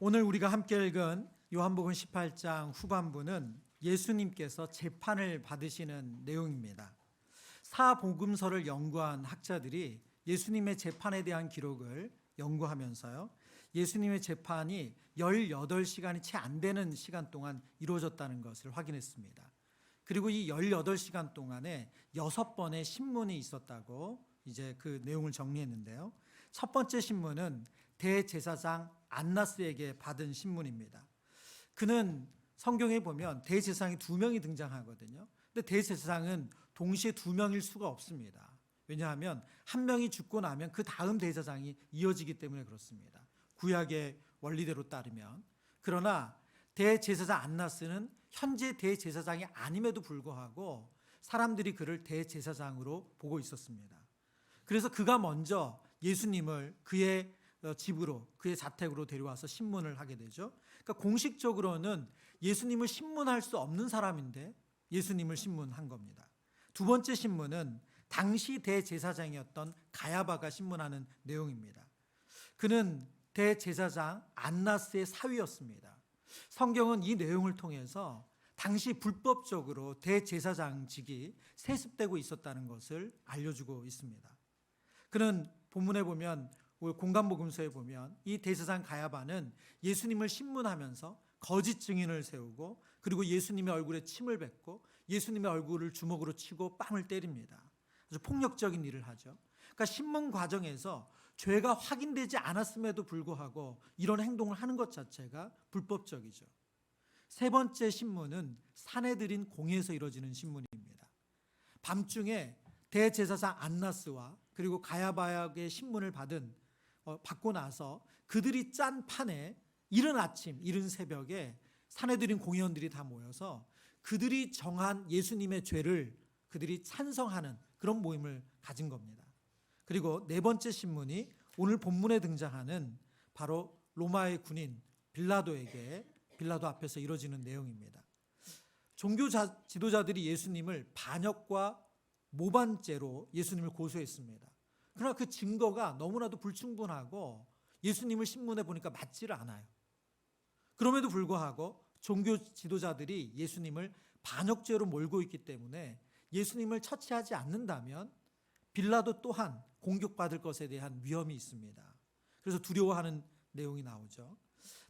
오늘 우리가 함께 읽은 요한복음 18장 후반부는 예수님께서 재판을 받으시는 내용입니다. 사복음서를 연구한 학자들이 예수님의 재판에 대한 기록을 연구하면서요, 예수님의 재판이 18시간이 채 안 되는 시간 동안 이루어졌다는 것을 확인했습니다. 그리고 이 18시간 동안에 6번의 신문이 있었다고 이제 그 내용을 정리했는데요. 첫 번째 신문은 대제사장 안나스에게 받은 신문입니다. 그는 성경에 보면 대제사장이 2명이 등장하거든요. 근데 대제사장은 동시에 2명일 수가 없습니다. 왜냐하면 한 명이 죽고 나면 그 다음 대제사장이 이어지기 때문에 그렇습니다. 구약의 원리대로 따르면. 그러나 대제사장 안나스는 현재 대제사장이 아님에도 불구하고 사람들이 그를 대제사장으로 보고 있었습니다. 그래서 그가 먼저 예수님을 그의 집으로, 그의 자택으로 데려와서 신문을 하게 되죠. 그러니까 공식적으로는 예수님을 신문할 수 없는 사람인데 예수님을 신문한 겁니다. 두 번째 신문은 당시 대제사장이었던 가야바가 신문하는 내용입니다. 그는 대제사장 안나스의 사위였습니다. 성경은 이 내용을 통해서 당시 불법적으로 대제사장직이 세습되고 있었다는 것을 알려주고 있습니다. 그는 본문에 보면, 공관복음서에 보면 이 대제사장 가야바는 예수님을 신문하면서 거짓 증인을 세우고, 그리고 예수님의 얼굴에 침을 뱉고 예수님의 얼굴을 주먹으로 치고 빵을 때립니다. 아주 폭력적인 일을 하죠. 그러니까 신문 과정에서 죄가 확인되지 않았음에도 불구하고 이런 행동을 하는 것 자체가 불법적이죠. 세 번째 신문은 사내들인 공회에서 이루어지는 신문입니다. 밤중에 대제사장 안나스와 그리고 가야바의 신문을 받고 나서 그들이 짠 판에 이른 아침, 이른 새벽에 사내들인 공회원들이 다 모여서 그들이 정한 예수님의 죄를 그들이 찬성하는 그런 모임을 가진 겁니다. 그리고 네 번째 신문이 오늘 본문에 등장하는 바로 로마의 군인 빌라도 앞에서 이루어지는 내용입니다. 종교 지도자들이 예수님을 반역과 모반죄로 예수님을 고소했습니다. 그러나 그 증거가 너무나도 불충분하고 예수님을 신문해 보니까 맞지를 않아요. 그럼에도 불구하고 종교 지도자들이 예수님을 반역죄로 몰고 있기 때문에 예수님을 처치하지 않는다면 빌라도 또한 공격받을 것에 대한 위험이 있습니다. 그래서 두려워하는 내용이 나오죠.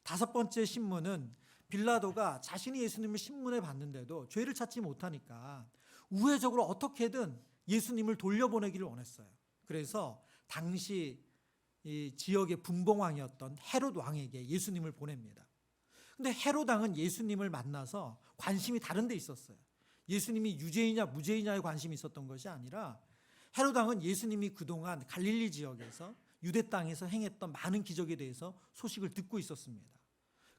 다섯 번째 신문은 빌라도가 자신이 예수님을 신문해 봤는데도 죄를 찾지 못하니까 우회적으로 어떻게든 예수님을 돌려보내기를 원했어요. 그래서 당시 이 지역의 분봉왕이었던 헤롯 왕에게 예수님을 보냅니다. 근데 헤롯 왕은 예수님을 만나서 관심이 다른 데 있었어요. 예수님이 유죄이냐 무죄이냐에 관심이 있었던 것이 아니라 헤롯 왕은 예수님이 그동안 갈릴리 지역에서 유대 땅에서 행했던 많은 기적에 대해서 소식을 듣고 있었습니다.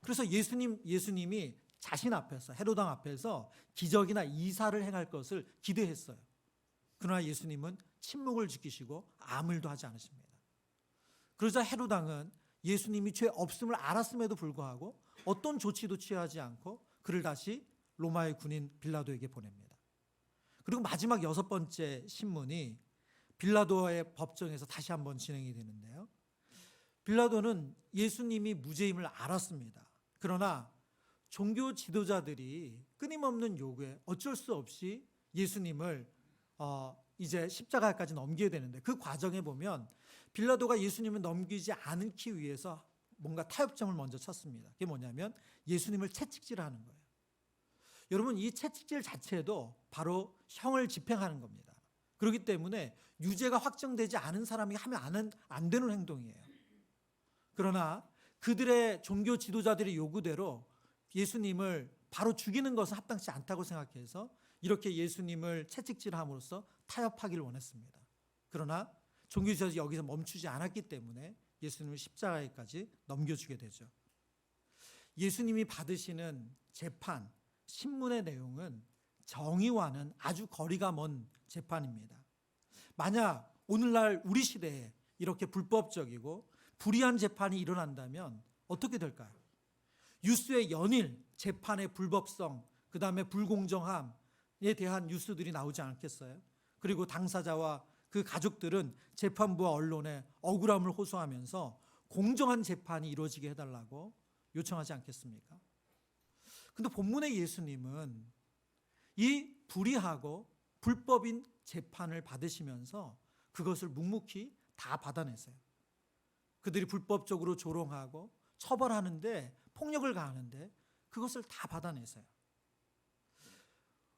그래서 예수님이 자신 앞에서, 헤롯 왕 앞에서 기적이나 이사를 행할 것을 기대했어요. 그러나 예수님은 침묵을 지키시고 아무 일도 하지 않으십니다. 그러자 헤롯 왕은 예수님이 죄 없음을 알았음에도 불구하고 어떤 조치도 취하지 않고 그를 다시 로마의 군인 빌라도에게 보냅니다. 그리고 마지막 여섯 번째 신문이 빌라도의 법정에서 다시 한번 진행이 되는데요. 빌라도는 예수님이 무죄임을 알았습니다. 그러나 종교 지도자들이 끊임없는 요구에 어쩔 수 없이 예수님을 이제 십자가까지 넘겨야 되는데, 그 과정에 보면 빌라도가 예수님을 넘기지 않기 위해서 뭔가 타협점을 먼저 쳤습니다. 그게 뭐냐면 예수님을 채찍질하는 거예요. 여러분, 이 채찍질 자체도 바로 형을 집행하는 겁니다. 그렇기 때문에 유죄가 확정되지 않은 사람이 하면 안 되는 행동이에요. 그러나 그들의 종교 지도자들의 요구대로 예수님을 바로 죽이는 것은 합당치 않다고 생각해서 이렇게 예수님을 채찍질함으로써 타협하기를 원했습니다. 그러나 종교 지도자들이 여기서 멈추지 않았기 때문에 예수님을 십자가에까지 넘겨주게 되죠. 예수님이 받으시는 재판, 신문의 내용은 정의와는 아주 거리가 먼 재판입니다. 만약 오늘날 우리 시대에 이렇게 불법적이고 불의한 재판이 일어난다면 어떻게 될까요? 뉴스의 연일 재판의 불법성, 그 다음에 불공정함에 대한 뉴스들이 나오지 않겠어요? 그리고 당사자와 그 가족들은 재판부와 언론에 억울함을 호소하면서 공정한 재판이 이루어지게 해달라고 요청하지 않겠습니까? 근데 본문의 예수님은 이 불의하고 불법인 재판을 받으시면서 그것을 묵묵히 다 받아내세요. 그들이 불법적으로 조롱하고 처벌하는데 폭력을 가하는데 그것을 다 받아내세요.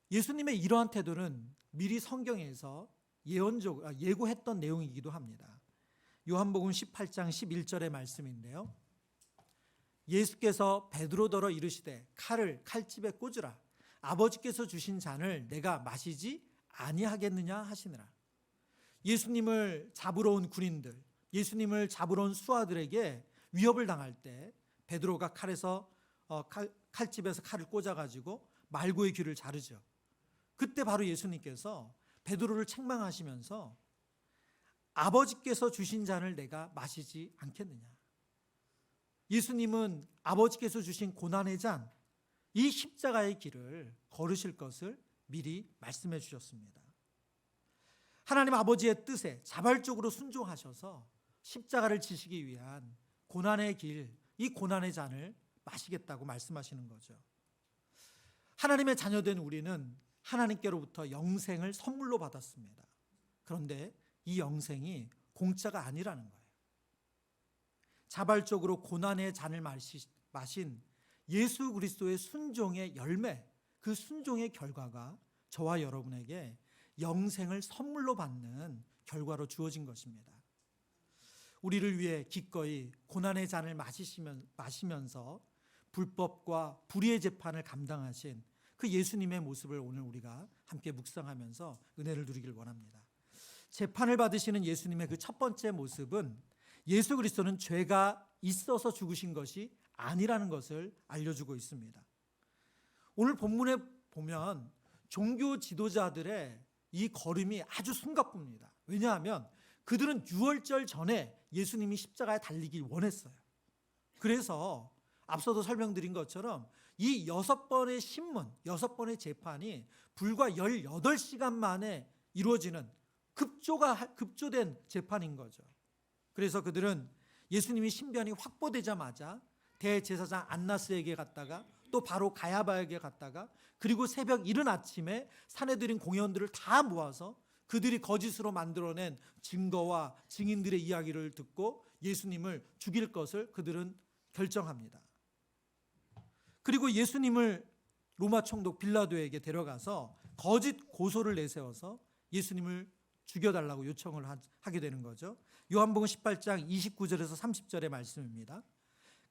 예수님의 이러한 태도는 미리 성경에서 예고했던 내용이기도 합니다. 요한복음 18장 11절의 말씀인데요. 예수께서 베드로더러 이르시되 칼을 칼집에 꽂으라. 아버지께서 주신 잔을 내가 마시지 아니하겠느냐 하시니라. 예수님을 잡으러 온 군인들, 예수님을 잡으러 온 수하들에게 위협을 당할 때 베드로가 칼집에서 칼을 꽂아가지고 말고의 귀를 자르죠. 그때 바로 예수님께서 베드로를 책망하시면서 아버지께서 주신 잔을 내가 마시지 않겠느냐. 예수님은 아버지께서 주신 고난의 잔, 이 십자가의 길을 걸으실 것을 미리 말씀해 주셨습니다. 하나님 아버지의 뜻에 자발적으로 순종하셔서 십자가를 지시기 위한 고난의 길, 이 고난의 잔을 마시겠다고 말씀하시는 거죠. 하나님의 자녀된 우리는 하나님께로부터 영생을 선물로 받았습니다. 그런데 이 영생이 공짜가 아니라는 거예요. 자발적으로 고난의 잔을 마신 예수 그리스도의 순종의 열매, 그 순종의 결과가 저와 여러분에게 영생을 선물로 받는 결과로 주어진 것입니다. 우리를 위해 기꺼이 고난의 잔을 마시면서 불법과 불의의 재판을 감당하신 그 예수님의 모습을 오늘 우리가 함께 묵상하면서 은혜를 누리길 원합니다. 재판을 받으시는 예수님의 그 첫 번째 모습은 예수 그리스도는 죄가 있어서 죽으신 것이 아니라는 것을 알려주고 있습니다. 오늘 본문에 보면 종교 지도자들의 이 걸음이 아주 숨가쁩니다. 왜냐하면 그들은 유월절 전에 예수님이 십자가에 달리길 원했어요. 그래서 앞서도 설명드린 것처럼 이 6번의 신문, 6번의 재판이 불과 18시간 만에 이루어지는 급조된 재판인 거죠. 그래서 그들은 예수님이 신변이 확보되자마자 대제사장 안나스에게 갔다가 또 바로 가야바에게 갔다가 그리고 새벽 이른 아침에 사내들인 공회원들을 다 모아서 그들이 거짓으로 만들어낸 증거와 증인들의 이야기를 듣고 예수님을 죽일 것을 그들은 결정합니다. 그리고 예수님을 로마 총독 빌라도에게 데려가서 거짓 고소를 내세워서 예수님을 죽여달라고 요청을 하게 되는 거죠. 요한복음 18장 29절에서 30절의 말씀입니다.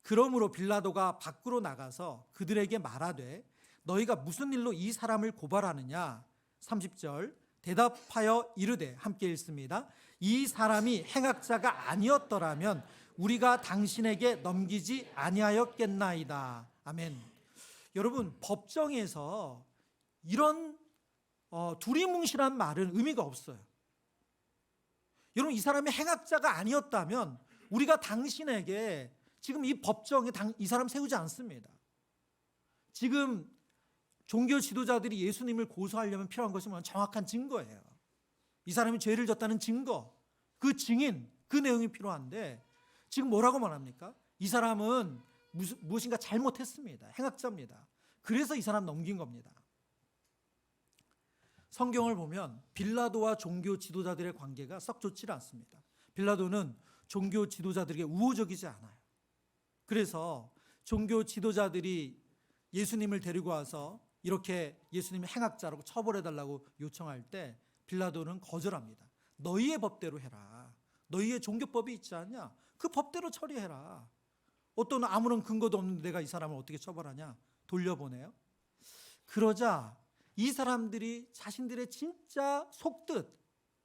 그러므로 빌라도가 밖으로 나가서 그들에게 말하되 너희가 무슨 일로 이 사람을 고발하느냐. 30절 대답하여 이르되, 함께 읽습니다. 이 사람이 행악자가 아니었더라면 우리가 당신에게 넘기지 아니하였겠나이다. 아멘. 여러분, 법정에서 이런 두리뭉실한 말은 의미가 없어요. 여러분, 이 사람이 행악자가 아니었다면 우리가 당신에게 지금 이 법정에 이 사람 세우지 않습니다. 지금 종교 지도자들이 예수님을 고소하려면 필요한 것이 정확한 증거예요. 이 사람이 죄를 졌다는 증거, 그 증인, 그 내용이 필요한데 지금 뭐라고 말합니까? 이 사람은 무엇인가 잘못했습니다. 행악자입니다. 그래서 이 사람 넘긴 겁니다. 성경을 보면 빌라도와 종교 지도자들의 관계가 썩 좋지 않습니다. 빌라도는 종교 지도자들에게 우호적이지 않아요. 그래서 종교 지도자들이 예수님을 데리고 와서 이렇게 예수님이 행악자라고 처벌해달라고 요청할 때 빌라도는 거절합니다. 너희의 법대로 해라. 너희의 종교법이 있지 않냐? 그 법대로 처리해라. 어떤 아무런 근거도 없는데 내가 이 사람을 어떻게 처벌하냐? 돌려보내요. 그러자 이 사람들이 자신들의 진짜 속뜻,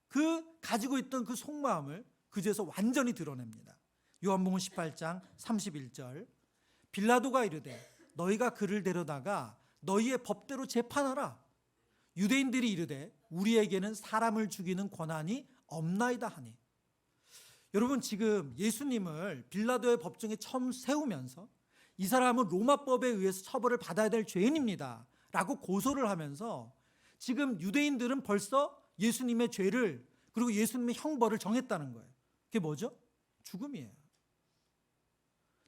그 가지고 있던 그 속마음을 그제서 완전히 드러냅니다. 요한복음 18장 31절 빌라도가 이르되 너희가 그를 데려다가 너희의 법대로 재판하라. 유대인들이 이르되 우리에게는 사람을 죽이는 권한이 없나이다 하니. 여러분, 지금 예수님을 빌라도의 법정에 처음 세우면서 이 사람은 로마법에 의해서 처벌을 받아야 될 죄인입니다 라고 고소를 하면서 지금 유대인들은 벌써 예수님의 죄를 그리고 예수님의 형벌을 정했다는 거예요. 그게 뭐죠? 죽음이에요.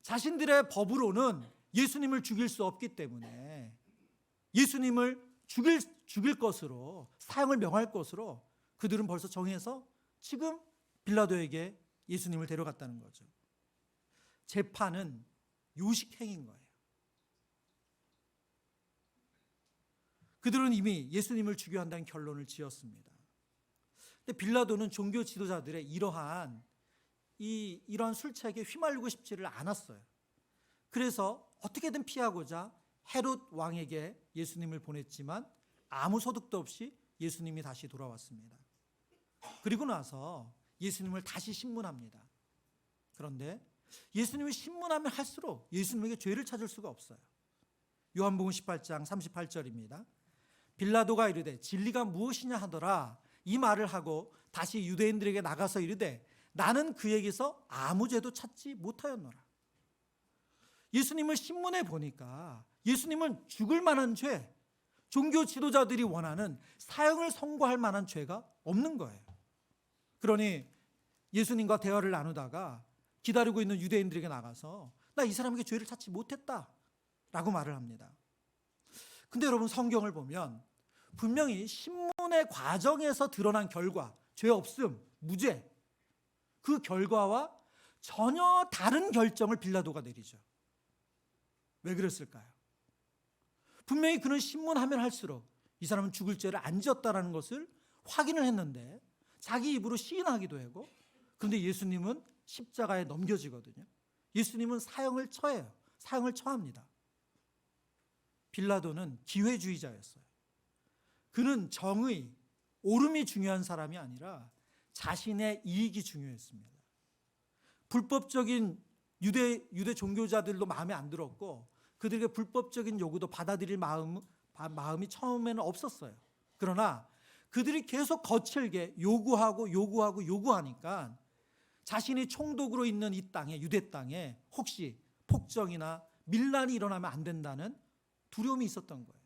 자신들의 법으로는 예수님을 죽일 수 없기 때문에 예수님을 죽일 것으로, 사형을 명할 것으로 그들은 벌써 정해서 지금 빌라도에게 예수님을 데려갔다는 거죠. 재판은 요식행인 거예요. 그들은 이미 예수님을 죽여야 한다는 결론을 지었습니다. 근데 빌라도는 종교 지도자들의 이러한 술책에 휘말리고 싶지를 않았어요. 그래서 어떻게든 피하고자 헤롯 왕에게 예수님을 보냈지만 아무 소득도 없이 예수님이 다시 돌아왔습니다. 그리고 나서 예수님을 다시 신문합니다. 그런데 예수님이 신문하면 할수록 예수님에게 죄를 찾을 수가 없어요. 요한복음 18장 38절입니다. 빌라도가 이르되 진리가 무엇이냐 하더라. 이 말을 하고 다시 유대인들에게 나가서 이르되 나는 그에게서 아무 죄도 찾지 못하였노라. 예수님을 신문해 보니까 예수님은 죽을 만한 죄, 종교 지도자들이 원하는 사형을 선고할 만한 죄가 없는 거예요. 그러니 예수님과 대화를 나누다가 기다리고 있는 유대인들에게 나가서 나 이 사람에게 죄를 찾지 못했다 라고 말을 합니다. 근데 여러분, 성경을 보면 분명히 신문의 과정에서 드러난 결과, 죄 없음, 무죄, 그 결과와 전혀 다른 결정을 빌라도가 내리죠. 왜 그랬을까요? 분명히 그는 신문하면 할수록 이 사람은 죽을 죄를 안 지었다는 것을 확인을 했는데 자기 입으로 시인하기도 하고, 그런데 예수님은 십자가에 넘겨지거든요. 예수님은 사형을 처해요. 사형을 처합니다. 빌라도는 기회주의자였어요. 그는 정의, 옳음이 중요한 사람이 아니라 자신의 이익이 중요했습니다. 불법적인 유대 종교자들도 마음에 안 들었고 그들에게 불법적인 요구도 받아들일 마음이 처음에는 없었어요. 그러나 그들이 계속 거칠게 요구하니까 자신이 총독으로 있는 이 땅에, 유대 땅에 혹시 폭정이나 밀란이 일어나면 안 된다는 두려움이 있었던 거예요.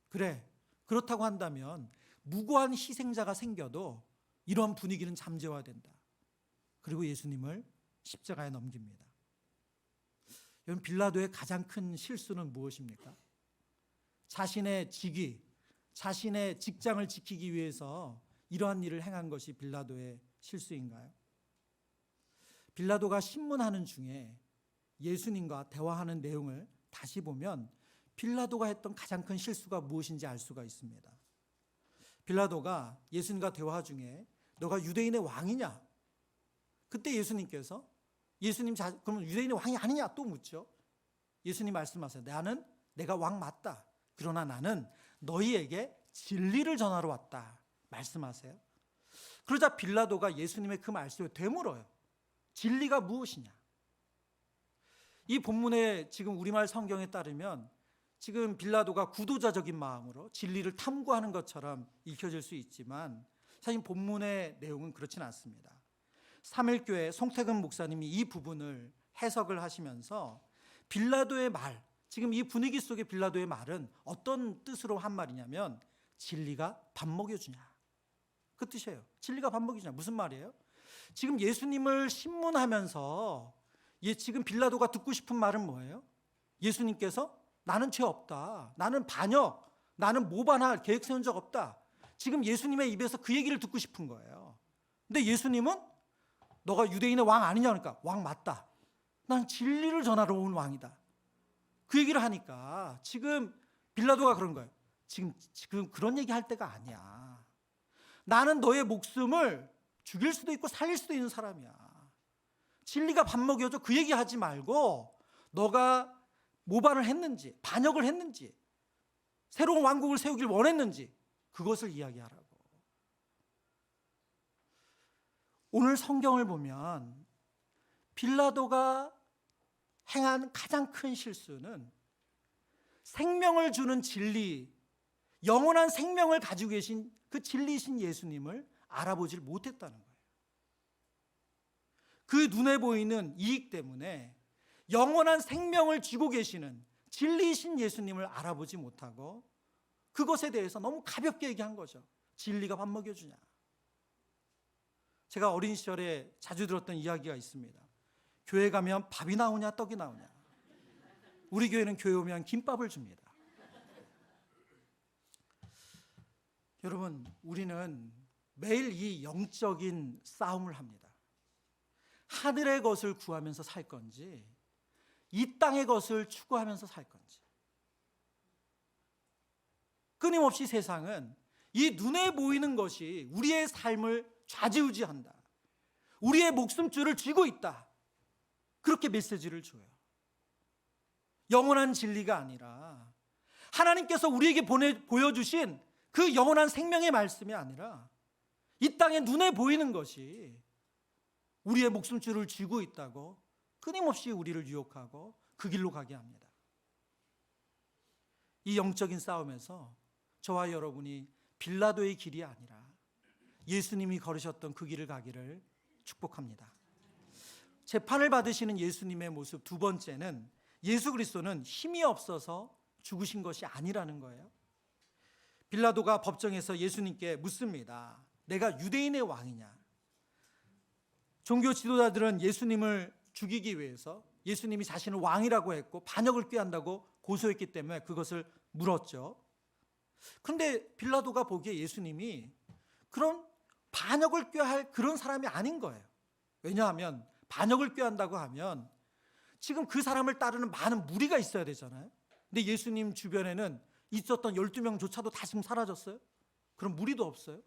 그래, 그렇다고 한다면 무고한 희생자가 생겨도 이런 분위기는 잠재워야 된다. 그리고 예수님을 십자가에 넘깁니다. 여러분, 빌라도의 가장 큰 실수는 무엇입니까? 자신의 직위, 자신의 직장을 지키기 위해서 이러한 일을 행한 것이 빌라도의 실수인가요? 빌라도가 신문하는 중에 예수님과 대화하는 내용을 다시 보면 빌라도가 했던 가장 큰 실수가 무엇인지 알 수가 있습니다. 빌라도가 예수님과 대화 중에 너가 유대인의 왕이냐? 그때 예수님께서 그러면 유대인의 왕이 아니냐? 또 묻죠. 예수님 말씀하세요. 내가 왕 맞다. 그러나 나는 너희에게 진리를 전하러 왔다. 말씀하세요. 그러자 빌라도가 예수님의 그 말씀을 되물어요. 진리가 무엇이냐? 이 본문의 지금 우리말 성경에 따르면 지금 빌라도가 구도자적인 마음으로 진리를 탐구하는 것처럼 읽혀질 수 있지만 사실 본문의 내용은 그렇진 않습니다. 삼일교회 송태근 목사님이 이 부분을 해석을 하시면서 빌라도의 말, 지금 이 분위기 속의 빌라도의 말은 어떤 뜻으로 한 말이냐면 진리가 밥 먹여주냐, 그 뜻이에요. 진리가 밥 먹여주냐. 무슨 말이에요? 지금 예수님을 신문하면서 지금 빌라도가 듣고 싶은 말은 뭐예요? 예수님께서 나는 죄 없다, 나는 반역, 나는 모반할 계획 세운 적 없다. 지금 예수님의 입에서 그 얘기를 듣고 싶은 거예요. 근데 예수님은 너가 유대인의 왕 아니냐, 그러니까 왕 맞다, 난 진리를 전하러 온 왕이다, 그 얘기를 하니까 지금 빌라도가 그런 거예요. 지금 그런 얘기 할 때가 아니야. 나는 너의 목숨을 죽일 수도 있고 살릴 수도 있는 사람이야. 진리가 밥 먹여줘, 그 얘기 하지 말고 너가 모반을 했는지, 반역을 했는지, 새로운 왕국을 세우길 원했는지 그것을 이야기하라고. 오늘 성경을 보면 빌라도가 행한 가장 큰 실수는 생명을 주는 진리, 영원한 생명을 가지고 계신 그 진리이신 예수님을 알아보질 못했다는 거예요. 그 눈에 보이는 이익 때문에 영원한 생명을 쥐고 계시는 진리이신 예수님을 알아보지 못하고 그것에 대해서 너무 가볍게 얘기한 거죠. 진리가 밥 먹여주냐. 제가 어린 시절에 자주 들었던 이야기가 있습니다. 교회 가면 밥이 나오냐 떡이 나오냐. 우리 교회는 교회 오면 김밥을 줍니다. 여러분, 우리는 매일 이 영적인 싸움을 합니다. 하늘의 것을 구하면서 살 건지 이 땅의 것을 추구하면서 살 건지. 끊임없이 세상은 이 눈에 보이는 것이 우리의 삶을 좌지우지한다. 우리의 목숨줄을 쥐고 있다. 그렇게 메시지를 줘요. 영원한 진리가 아니라 하나님께서 우리에게 보여주신 그 영원한 생명의 말씀이 아니라 이 땅에 눈에 보이는 것이 우리의 목숨줄을 쥐고 있다고 끊임없이 우리를 유혹하고 그 길로 가게 합니다. 이 영적인 싸움에서 저와 여러분이 빌라도의 길이 아니라 예수님이 걸으셨던 그 길을 가기를 축복합니다. 재판을 받으시는 예수님의 모습 두 번째는 예수 그리스도는 힘이 없어서 죽으신 것이 아니라는 거예요. 빌라도가 법정에서 예수님께 묻습니다. 내가 유대인의 왕이냐? 종교 지도자들은 예수님을 죽이기 위해서 예수님이 자신을 왕이라고 했고 반역을 꾀한다고 고소했기 때문에 그것을 물었죠. 그런데 빌라도가 보기에 예수님이 그런 반역을 꾀할 그런 사람이 아닌 거예요. 왜냐하면 반역을 꾀한다고 하면 지금 그 사람을 따르는 많은 무리가 있어야 되잖아요. 근데 예수님 주변에는 있었던 12명조차도 다 지금 사라졌어요. 그런 무리도 없어요.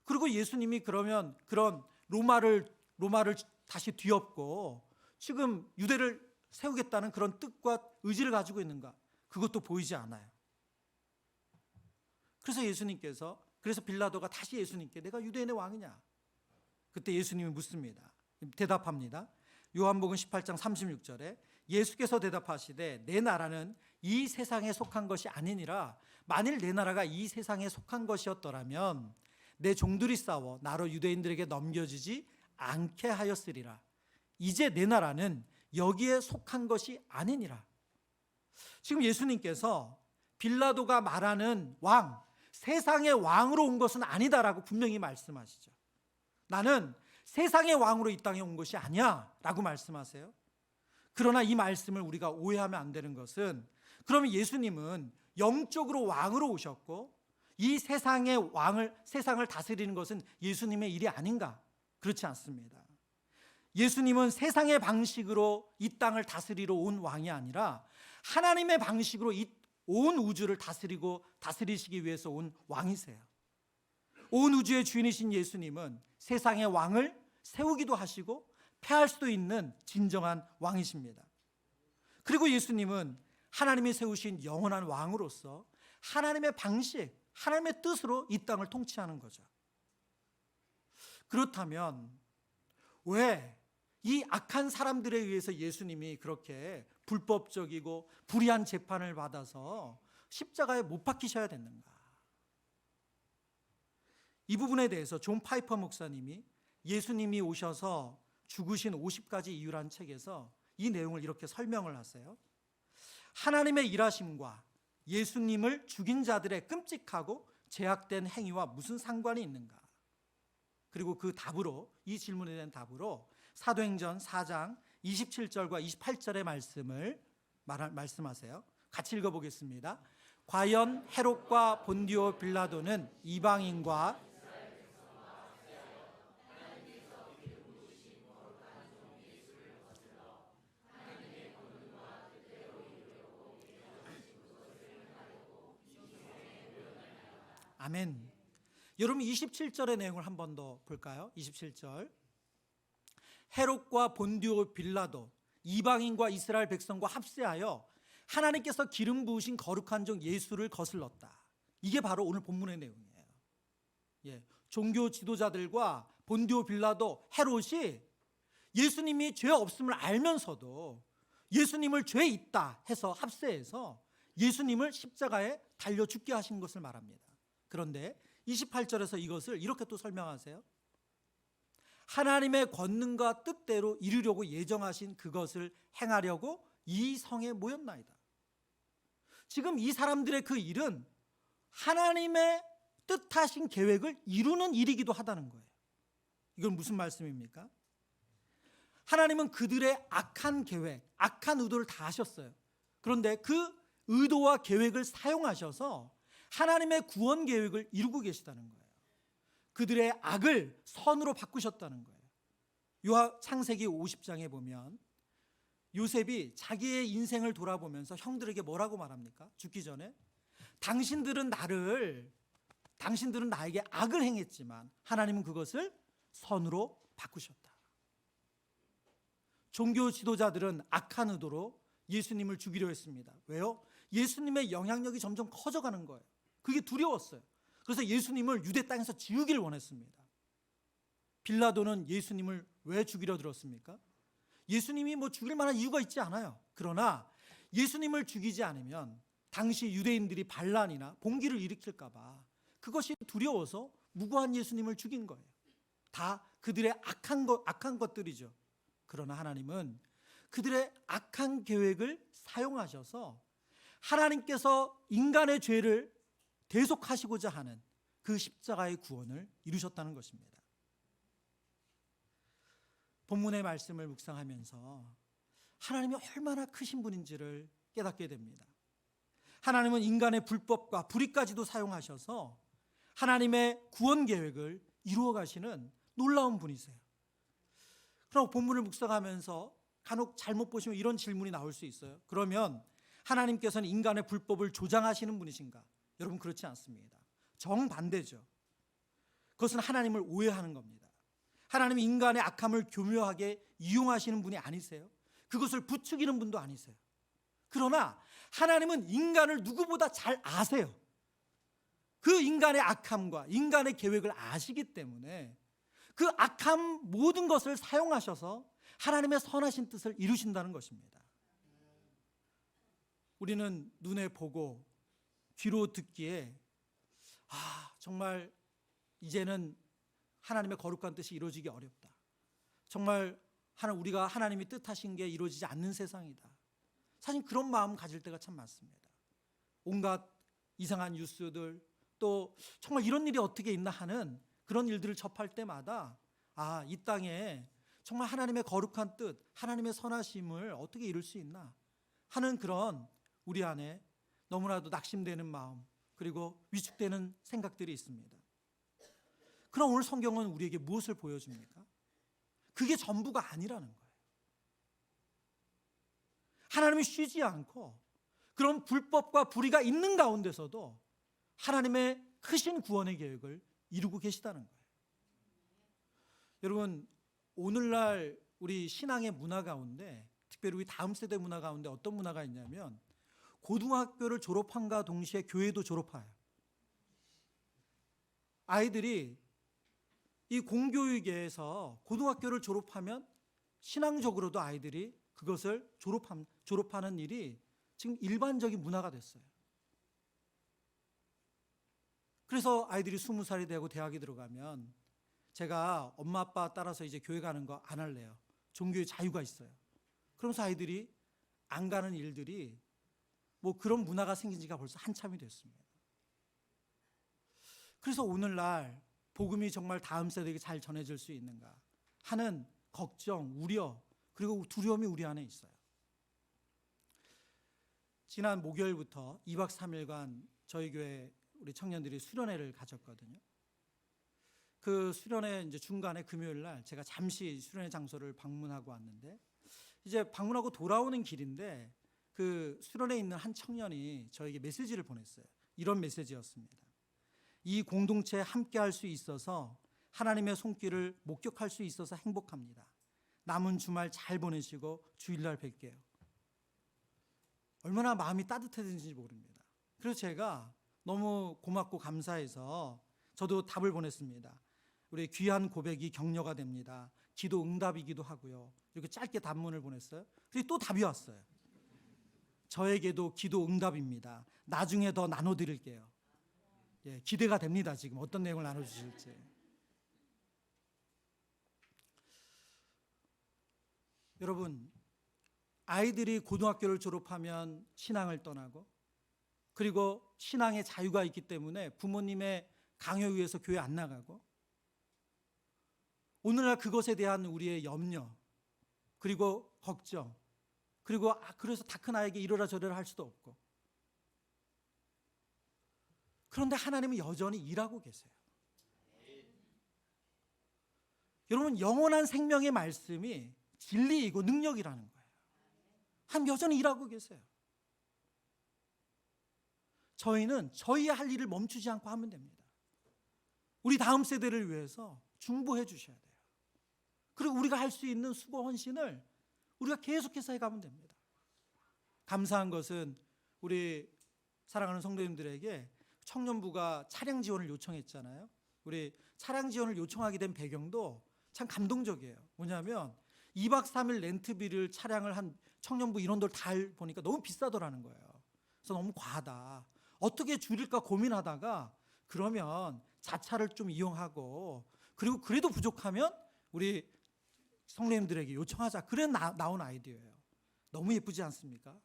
그리고 예수님이 그러면 그런 로마를 다시 뒤엎고 지금 유대를 세우겠다는 그런 뜻과 의지를 가지고 있는가? 그것도 보이지 않아요. 그래서 빌라도가 다시 예수님께 내가 유대인의 왕이냐? 그때 예수님이 묻습니다. 대답합니다. 요한복음 18장 36절에 예수께서 대답하시되 내 나라는 이 세상에 속한 것이 아니니라. 만일 내 나라가 이 세상에 속한 것이었더라면 내 종들이 싸워 나로 유대인들에게 넘겨주지 않게 하였으리라. 이제 내 나라는 여기에 속한 것이 아니니라. 지금 예수님께서 빌라도가 말하는 왕, 세상의 왕으로 온 것은 아니다라고 분명히 말씀하시죠. 나는 세상의 왕으로 이 땅에 온 것이 아니야 라고 말씀하세요. 그러나 이 말씀을 우리가 오해하면 안 되는 것은 그러면 예수님은 영적으로 왕으로 오셨고 이 세상의 세상을 다스리는 것은 예수님의 일이 아닌가? 그렇지 않습니다. 예수님은 세상의 방식으로 이 땅을 다스리러 온 왕이 아니라 하나님의 방식으로 온 우주를 다스리시기 위해서 온 왕이세요. 온 우주의 주인이신 예수님은 세상의 왕을 세우기도 하시고 패할 수도 있는 진정한 왕이십니다. 그리고 예수님은 하나님이 세우신 영원한 왕으로서 하나님의 방식, 하나님의 뜻으로 이 땅을 통치하는 거죠. 그렇다면 왜 이 악한 사람들에 의해서 예수님이 그렇게 불법적이고 불의한 재판을 받아서 십자가에 못 박히셔야 됐는가? 이 부분에 대해서 존 파이퍼 목사님이 예수님이 오셔서 죽으신 50가지 이유라는 책에서 이 내용을 이렇게 설명을 하세요. 하나님의 일하심과 예수님을 죽인 자들의 끔찍하고 제약된 행위와 무슨 상관이 있는가? 그리고 그 답으로, 이 질문에 대한 답으로 사도행전 4장 27절과 28절의 말씀을 말씀하세요. 같이 읽어보겠습니다. 과연 헤롯과 본디오 빌라도는 이방인과 아멘. 여러분 27절의 내용을 한 번 더 볼까요? 27절. 헤롯과 본디오 빌라도 이방인과 이스라엘 백성과 합세하여 하나님께서 기름 부으신 거룩한 종 예수를 거슬렀다. 이게 바로 오늘 본문의 내용이에요. 종교 지도자들과 본디오 빌라도 헤롯이 예수님이 죄 없음을 알면서도 예수님을 죄 있다 해서 합세해서 예수님을 십자가에 달려 죽게 하신 것을 말합니다. 그런데 28절에서 이것을 이렇게 또 설명하세요. 하나님의 권능과 뜻대로 이루려고 예정하신 그것을 행하려고 이 성에 모였나이다. 지금 이 사람들의 그 일은 하나님의 뜻하신 계획을 이루는 일이기도 하다는 거예요. 이건 무슨 말씀입니까? 하나님은 그들의 악한 계획, 악한 의도를 다 아셨어요. 그런데 그 의도와 계획을 사용하셔서 하나님의 구원 계획을 이루고 계시다는 거예요. 그들의 악을 선으로 바꾸셨다는 거예요. 창세기 50장에 보면 요셉이 자기의 인생을 돌아보면서 형들에게 뭐라고 말합니까? 죽기 전에 당신들은 나에게 악을 행했지만 하나님은 그것을 선으로 바꾸셨다. 종교 지도자들은 악한 의도로 예수님을 죽이려 했습니다. 왜요? 예수님의 영향력이 점점 커져가는 거예요. 그게 두려웠어요. 그래서 예수님을 유대 땅에서 지우기를 원했습니다. 빌라도는 예수님을 왜 죽이려 들었습니까? 예수님이 죽일 만한 이유가 있지 않아요. 그러나 예수님을 죽이지 않으면 당시 유대인들이 반란이나 봉기를 일으킬까 봐 그것이 두려워서 무고한 예수님을 죽인 거예요. 다 그들의 악한 것들이죠. 그러나 하나님은 그들의 악한 계획을 사용하셔서 하나님께서 인간의 죄를 대속하시고자 하는 그 십자가의 구원을 이루셨다는 것입니다. 본문의 말씀을 묵상하면서 하나님이 얼마나 크신 분인지를 깨닫게 됩니다. 하나님은 인간의 불법과 불의까지도 사용하셔서 하나님의 구원 계획을 이루어 가시는 놀라운 분이세요. 그럼 본문을 묵상하면서 간혹 잘못 보시면 이런 질문이 나올 수 있어요. 그러면 하나님께서는 인간의 불법을 조장하시는 분이신가? 여러분, 그렇지 않습니다. 정반대죠. 그것은 하나님을 오해하는 겁니다. 하나님이 인간의 악함을 교묘하게 이용하시는 분이 아니세요. 그것을 부추기는 분도 아니세요. 그러나 하나님은 인간을 누구보다 잘 아세요. 그 인간의 악함과 인간의 계획을 아시기 때문에 그 악함 모든 것을 사용하셔서 하나님의 선하신 뜻을 이루신다는 것입니다. 우리는 눈에 보고 귀로 듣기에 정말 이제는 하나님의 거룩한 뜻이 이루어지기 어렵다. 정말 우리가 하나님이 뜻하신 게 이루어지지 않는 세상이다. 사실 그런 마음 가질 때가 참 많습니다. 온갖 이상한 뉴스들, 또 정말 이런 일이 어떻게 있나 하는 그런 일들을 접할 때마다 이 땅에 정말 하나님의 거룩한 뜻, 하나님의 선하심을 어떻게 이룰 수 있나 하는 그런 우리 안에 너무나도 낙심되는 마음, 그리고 위축되는 생각들이 있습니다. 그럼 오늘 성경은 우리에게 무엇을 보여줍니까? 그게 전부가 아니라는 거예요. 하나님이 쉬지 않고 그런 불법과 불의가 있는 가운데서도 하나님의 크신 구원의 계획을 이루고 계시다는 거예요. 여러분, 오늘날 우리 신앙의 문화 가운데, 특별히 우리 다음 세대 문화 가운데 어떤 문화가 있냐면 고등학교를 졸업한과 동시에 교회도 졸업해요. 아이들이 이 공교육에서 고등학교를 졸업하면 신앙적으로도 아이들이 그것을 졸업하는 일이 지금 일반적인 문화가 됐어요. 그래서 아이들이 20살이 되고 대학에 들어가면 제가 엄마 아빠 따라서 이제 교회 가는 거 안 할래요. 종교의 자유가 있어요. 그러면서 아이들이 안 가는 일들이 그런 문화가 생긴 지가 벌써 한참이 됐습니다. 그래서 오늘날 복음이 정말 다음 세대에게 잘 전해질 수 있는가 하는 걱정, 우려, 그리고 두려움이 우리 안에 있어요. 지난 목요일부터 2박 3일간 저희 교회 우리 청년들이 수련회를 가졌거든요. 그 수련회 이제 중간에 금요일 날 제가 잠시 수련회 장소를 방문하고 왔는데, 이제 방문하고 돌아오는 길인데 그 수련회에 있는 한 청년이 저에게 메시지를 보냈어요. 이런 메시지였습니다. 이 공동체에 함께할 수 있어서 하나님의 손길을 목격할 수 있어서 행복합니다. 남은 주말 잘 보내시고 주일날 뵐게요. 얼마나 마음이 따뜻해진지 모릅니다. 그래서 제가 너무 고맙고 감사해서 저도 답을 보냈습니다. 우리 귀한 고백이 격려가 됩니다. 기도 응답이기도 하고요. 이렇게 짧게 단문을 보냈어요. 그리고 또 답이 왔어요. 저에게도 기도 응답입니다. 나중에 더 나눠드릴게요. 기대가 됩니다. 지금 어떤 내용을 나눠주실지. 여러분, 아이들이 고등학교를 졸업하면 신앙을 떠나고, 그리고 신앙의 자유가 있기 때문에 부모님의 강요에 의해서 교회 안 나가고, 오늘날 그것에 대한 우리의 염려, 그리고 걱정, 그리고 그래서 다 큰 아이에게 이러라 저러라 할 수도 없고. 그런데 하나님은 여전히 일하고 계세요. 여러분, 영원한 생명의 말씀이 진리이고 능력이라는 거예요. 하나님 여전히 일하고 계세요. 저희는 저희의 할 일을 멈추지 않고 하면 됩니다. 우리 다음 세대를 위해서 중보해 주셔야 돼요. 그리고 우리가 할 수 있는 수고 헌신을 우리가 계속해서 해가면 됩니다. 감사한 것은 우리 사랑하는 성도님들에게 청년부가 차량 지원을 요청했잖아요. 우리 차량 지원을 요청하게 된 배경도 참 감동적이에요. 뭐냐면 2박 3일 렌트비를 차량을 한 청년부 인원들 다 보니까 너무 비싸더라는 거예요. 그래서 너무 과하다. 어떻게 줄일까 고민하다가 그러면 자차를 좀 이용하고 그리고 그래도 부족하면 우리 성도님들에게 요청하자. 그래 나온 아이디어예요. 너무 예쁘지 않습니까?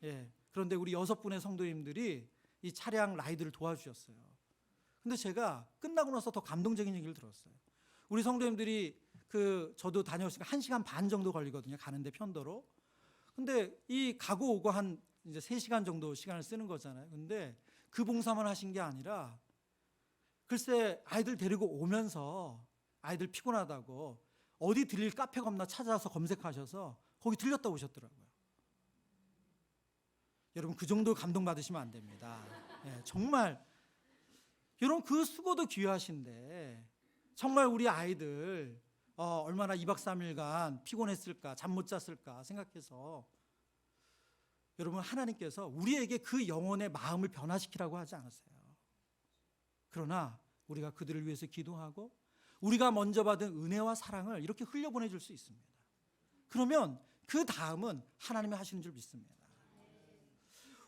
예. 그런데 우리 6분의 성도님들이 이 차량 라이드를 도와주셨어요. 근데 제가 끝나고 나서 더 감동적인 얘기를 들었어요. 우리 성도님들이 저도 다녀오시니까 1시간 반 정도 걸리거든요. 가는데 편도로. 근데 이 가고 오고 한 이제 3시간 정도 시간을 쓰는 거잖아요. 근데 그 봉사만 하신 게 아니라 글쎄 아이들 데리고 오면서 아이들 피곤하다고 어디 들릴 카페가 없나 찾아서 검색하셔서 거기 들렸다 오셨더라고요. 여러분, 그 정도 감동받으시면 안 됩니다. 예, 정말 여러분, 그 수고도 귀하신데 정말 우리 아이들 얼마나 2박 3일간 피곤했을까, 잠 못 잤을까 생각해서 여러분, 하나님께서 우리에게 그 영혼의 마음을 변화시키라고 하지 않았어요. 그러나 우리가 그들을 위해서 기도하고 우리가 먼저 받은 은혜와 사랑을 이렇게 흘려보내줄 수 있습니다. 그러면 그 다음은 하나님이 하시는 줄 믿습니다.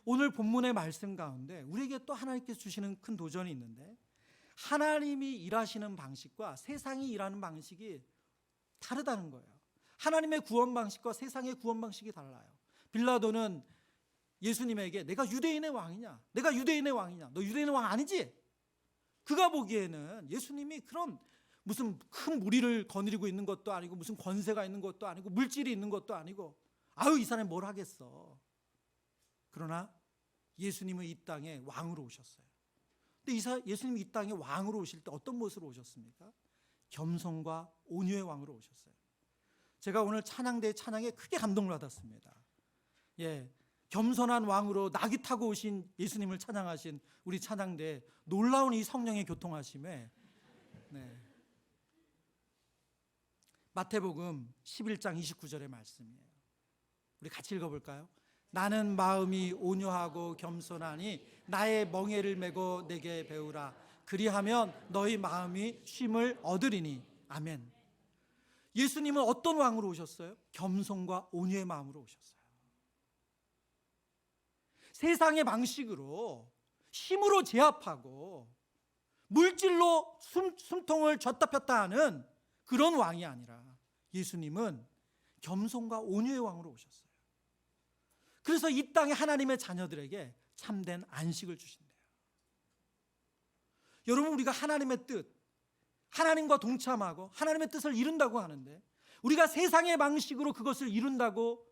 오늘 본문의 말씀 가운데 우리에게 또 하나님께서 주시는 큰 도전이 있는데, 하나님이 일하시는 방식과 세상이 일하는 방식이 다르다는 거예요. 하나님의 구원 방식과 세상의 구원 방식이 달라요. 빌라도는 예수님에게 내가 유대인의 왕이냐? 내가 유대인의 왕이냐? 너 유대인의 왕 아니지? 그가 보기에는 예수님이 그런 무슨 큰 무리를 거느리고 있는 것도 아니고 무슨 권세가 있는 것도 아니고 물질이 있는 것도 아니고 아유, 이 사람이 뭘 하겠어. 그러나 예수님은 이 땅에 왕으로 오셨어요. 근데 예수님이 이 땅에 왕으로 오실 때 어떤 모습으로 오셨습니까? 겸손과 온유의 왕으로 오셨어요. 제가 오늘 찬양대 찬양에 크게 감동을 받았습니다. 예, 겸손한 왕으로 나귀 타고 오신 예수님을 찬양하신 우리 찬양대, 놀라운 이 성령의 교통하심에, 네. 마태복음 11장 29절의 말씀이에요. 우리 같이 읽어볼까요? 나는 마음이 온유하고 겸손하니 나의 멍에를 메고 내게 배우라. 그리하면 너희 마음이 쉼을 얻으리니. 아멘. 예수님은 어떤 왕으로 오셨어요? 겸손과 온유의 마음으로 오셨어요. 세상의 방식으로 힘으로 제압하고 물질로 숨통을 줬다 폈다 하는 그런 왕이 아니라 예수님은 겸손과 온유의 왕으로 오셨어요. 그래서 이 땅에 하나님의 자녀들에게 참된 안식을 주신대요. 여러분, 우리가 하나님의 뜻, 하나님과 동참하고 하나님의 뜻을 이룬다고 하는데 우리가 세상의 방식으로 그것을 이룬다고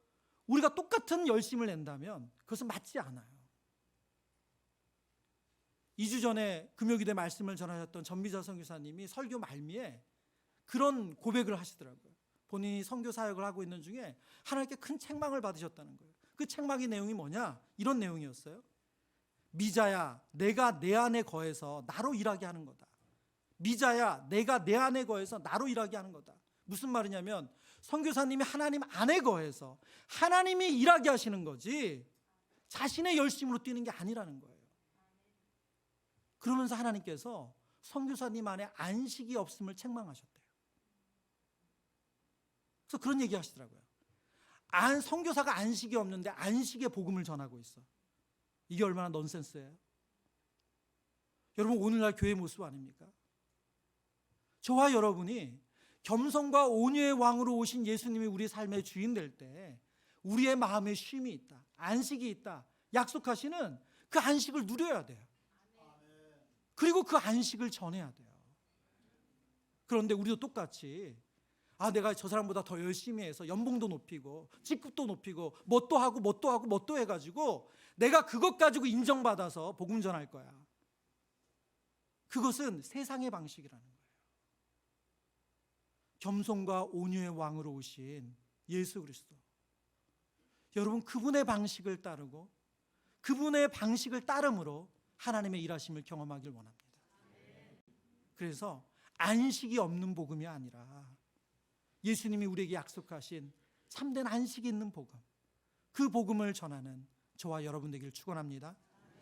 우리가 똑같은 열심을 낸다면 그것은 맞지 않아요. 2주 전에 금요기대 말씀을 전하셨던 전미자 선교사님이 설교 말미에 그런 고백을 하시더라고요. 본인이 선교 사역을 하고 있는 중에 하나님께 큰 책망을 받으셨다는 거예요. 그 책망의 내용이 뭐냐? 이런 내용이었어요. 미자야, 내가 내 안에 거해서 나로 일하게 하는 거다. 미자야, 내가 내 안에 거해서 나로 일하게 하는 거다. 무슨 말이냐면 선교사님이 하나님 안에 거해서 하나님이 일하게 하시는 거지 자신의 열심으로 뛰는 게 아니라는 거예요. 그러면서 하나님께서 선교사님 안에 안식이 없음을 책망하셨대요. 그래서 그런 얘기 하시더라고요. 선교사가 안식이 없는데 안식의 복음을 전하고 있어. 이게 얼마나 넌센스예요? 여러분, 오늘날 교회 모습 아닙니까? 저와 여러분이 겸손과 온유의 왕으로 오신 예수님이 우리 삶의 주인 될 때 우리의 마음에 쉼이 있다, 안식이 있다 약속하시는 그 안식을 누려야 돼요. 그리고 그 안식을 전해야 돼요. 그런데 우리도 똑같이 내가 저 사람보다 더 열심히 해서 연봉도 높이고 직급도 높이고 뭣도 하고 뭣도 하고 뭣도 해가지고 내가 그것 가지고 인정받아서 복음 전할 거야. 그것은 세상의 방식이라는 거예요. 겸손과 온유의 왕으로 오신 예수 그리스도, 여러분 그분의 방식을 따르고 그분의 방식을 따름으로 하나님의 일하심을 경험하길 원합니다. 그래서 안식이 없는 복음이 아니라 예수님이 우리에게 약속하신 참된 안식이 있는 복음, 그 복음을 전하는 저와 여러분 되기를 축원합니다.